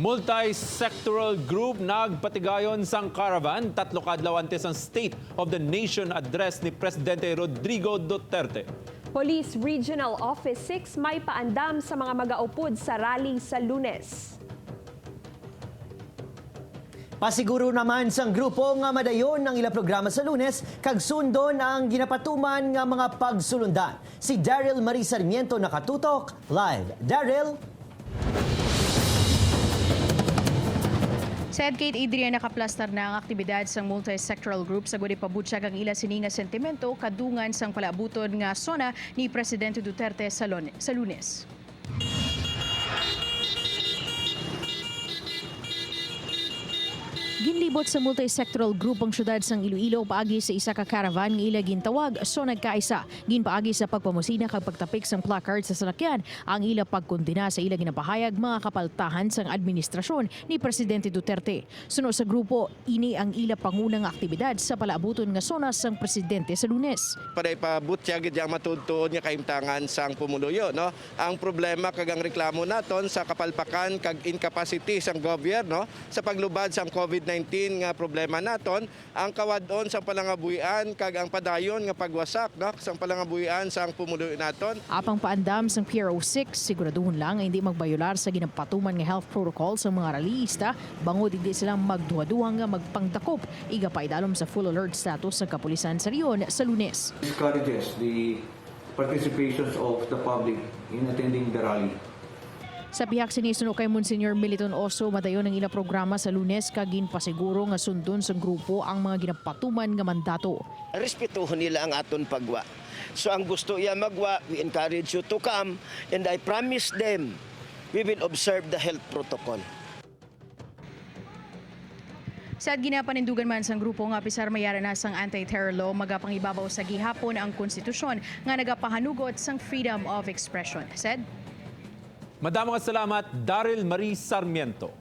Multi-sectoral group nagpatigayon sang Caravan, 3 kadlaw antes ang State of the Nation address ni Presidente Rodrigo Duterte. Police Regional Office 6 may paandam sa mga magaupod sa rally sa Lunes. Pasiguro naman sang grupo nga madayon ng ila programa sa Lunes kag sundon ang ginapatuman nga mga pagsulundan. Si Daryl Marie Sarmiento nakatutok live. Daryl. Sa Kate Adrian nakaplastar na ang aktibidad sang multi-sectoral group sa gudi pabutyag ang ila sininga sentimento kadungan sang Palaabuton nga SONA ni Presidente Duterte sa Lunes. Ginlibot sa multi-sectoral group ang syudad sang Iloilo paagi sa isa ka caravan nga ila gintawag so nagkaisa. Ginpaagi sa pagpamusina kag pagtapik sang placard sa salakyan ang ila pagkondena sa ila ginapahayag mga kapaltahan sang administrasyon ni Presidente Duterte. Suno sa grupo, ini ang ila pangunang aktibidad sa Palaabuton nga SONA sang Presidente sa Lunes. Paday pa butyag yang matutuon nga kaimtangan sang pumuluyo, no. Ang problema kag ang reklamo naton sa kapalpakan kag incapacity sang gobyerno sa paglubad sang COVID-19 nga problema naton, ang kawadon sang palangabuhian kag ang padayon nga pagwasak, no, sang palangabuhian sang pumuluyo naton. Apang paandam sang PRO6 siguraduhon lang nga hindi magbayular sa ginapatuman nga health protocol sa mga rallyista bangod hindi silang magduha-duha nga magpangdakop. Iga pa idalom sa full alert status sa kapulisan sa Rion sa Lunes. Discourages the participation of the public in attending the rally. Sa bihak sinisuno kay Monsignor Militon Oso madayon ang ila programa sa Lunes kag ginpasiguro nga sundon sa grupo ang mga ginapatuman nga mandato. Respetuhon nila ang aton pagwa. So ang gusto iya magwa, we encourage you to come and I promise them we will observe the health protocol. Sa ginapanindugan man sang grupo nga pisar mayara na sang anti-terror law magapangibabaw sa gihapon ang konstitusyon nga nagapahanugot sang freedom of expression. Said Madamang salamat, Daryl Marie Sarmiento.